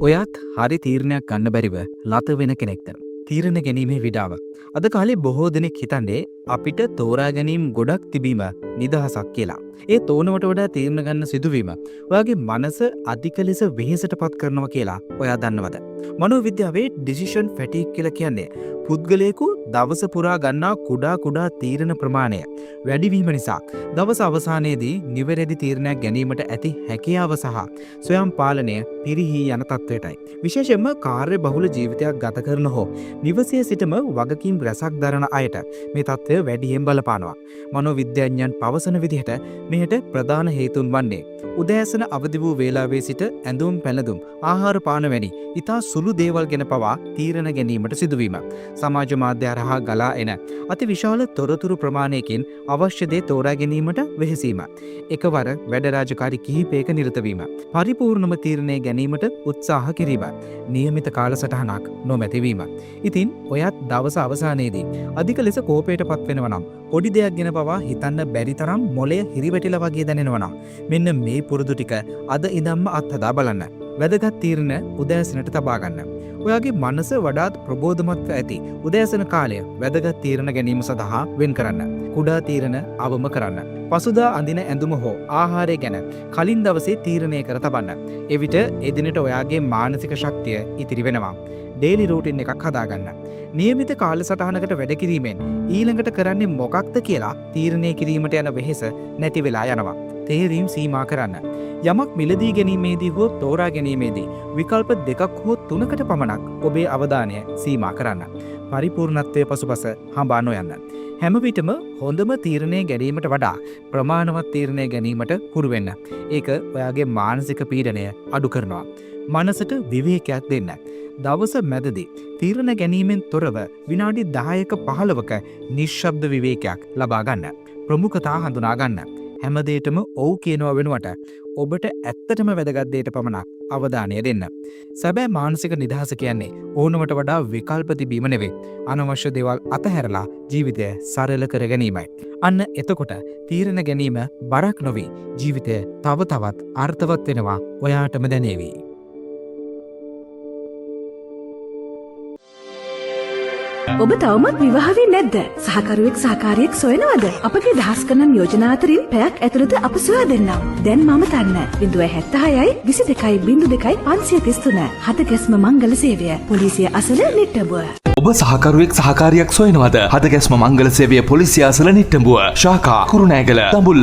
ඔයත් හරි තීරණයක් ගන්න බැරිව ලත වෙන කෙනෙක්ද? තීරණ ගැනීමේ විඩාව. අද කාලේ බොහෝ දෙනෙක් හිතන්නේ අපිට තෝරා ගැනීම ගොඩක් තිබීම නිදහසක් කියලා. ඒ තෝරනවට වඩා තීරණ ගන්න සිදුවීම ඔයාගේ මනස අධික ලෙස වෙහෙසටපත් කරනවා කියලා ඔයා දන්නවද? මනෝවිද්‍යාවේ ඩිසිෂන් ෆැටිග් කියලා කියන්නේ පුද්ගලයෙකු දවස පුරා ගන්නා කුඩා තීරණ ප්‍රමාණය වැඩිවීම නිසා දවස අවසානයේදී නිවැරදි තීරණයක් ගැනීමට ඇති හැකියාව සහ ස්වයං පාලනය පිරිහී යන තත්වයටයි. විශේෂයෙන්ම කාර්ය බහුල ජීවිතයක් ගත කරන හෝ නිවසේ සිටම වගකීම් රැසක් දරන අයට මේ තත්ත්වය වැඩියෙන් බලපානවා. මනෝවිද්‍යාඥයන් පවසන විදිහට මෙයට ප්‍රධාන හේතුන් වන්නේ උදෑසන අවදි වූ වේලාවේ සිට ඇඳුම් පැළඳුම් ආහාර පාන වැනි ඉතා සුළු දේවල් ගැන පවා තීරණ ගැනීමට සිදුවීම. සමාජ මාධ්‍ය හරහා ගලා එන අති විශාල තොරතුරු ප්‍රමාණයකින් අවශ්‍ය දේ තෝරා ගැනීමට වෙහෙසීම. එකවර වැඩ රාජකාරි කිහිපයක නිරත වීම. පරිපූර්ණම තීරණය ගැනීමට උත්සාහ කිරීම. නියමිත කාලසටහනක් නොමැතිවීම. ඉතින් ඔයත් දවස අවසානයේදී අධික ලෙස කෝපයටපත් වෙනවා නම් පොඩි දෙයක් ගැන පවා හිතන්න බැරි තරම් මොළය හිරිවැටිලා වගේ දැනෙනවා නම් මෙන්න මේ පුරුදු ටික අද ඉඳන්ම අත්හදා බලන්න. වැදගත් තීරණ උදෑසනට තබා ගන්න. ඔයාගේ මනස වඩාත් ප්‍රබෝධමත්ව ඇති උදෑසන කාලය වැදගත් තීරණ ගැනීම සඳහා වෙන් කරන්න. කුඩා තීරණ අවම කරන්න. පසුදා අඳින ඇඳුම හෝ ආහාරය ගැන කලින් දවසේ තීරණය කර තබන්න. එවිට එදිනට ඔයාගේ මානසික ශක්තිය ඉතිරි වෙනවා. ඩේලි රූටින් එකක් හදාගන්න. නියමිත කාලසටහනකට වැඩ කිරීමෙන් ඊළඟට කරන්නේ මොකක්ද කියලා තීරණය කිරීමට යන වෙහෙස නැති වෙලා යනවා. තේරීම් සීමා කරන්න. යමක් මිලදී ගැනීමේදී හෝ තෝරා ගැනීමේදී විකල්ප දෙකක් හෝ තුනකට පමණක් ඔබේ අවධානය සීමා කරන්න. පරිපූර්ණත්වයේ පසුපස හඹා නොයන්න. හැම විටම හොඳම තීරණය ගැනීමට වඩා ප්‍රමාණවත් තීරණය ගැනීමට හුරු වෙන්න. ඒක ඔයාගේ මානසික පීඩනය අඩු කරනවා. මනසට විවේකයක් දෙන්න. දවස මැදදී තීරණ ගැනීමෙන් තොරව විනාඩි 10ක 15ක නිශ්ශබ්ද විවේකයක් ලබා ගන්න. ප්‍රමුඛතා හඳුනා ගන්න. හැමදේටම ඔව් කියනවා වෙනුවට ඔබට ඇත්තටම වැදගත් දෙයට පමණක් අවධානය දෙන්න. සැබෑ මානසික නිදහස කියන්නේ ඕනමට වඩා විකල්ප තිබීම නෙවෙයි. අනවශ්‍ය දේවල් අතහැරලා ජීවිතය සරල කර ගැනීමයි. අන්න එතකොට තීරණ ගැනීම බරක් නොවේ. ජීවිතය තව තවත් අර්ථවත් වෙනවා ඔයාටම දැනේවි. ඔබ තවමත් විවාහ වෙන්නේ නැද්ද? සහකරුවෙක් සහකාරියෙක් සොයනවද? අපගේ දහස් ගණන් යෝජනා අතරින් පැයක් ඇතුළත අප සොයා දෙන්නම්. දැන් මම තන්න 076යි 22යි 02යි 533 හතගැස්ම මංගල සේවය. පොලිසිය අසල නිට්ටඹුව. ඔබ සහකරුවෙක් සහකාරියක් සොයනවද? හතගැස්ම මංගල සේවය පොලිසිය අසල නිට්ටඹුව. ශාඛා කුරුණෑගල දඹුල්ල.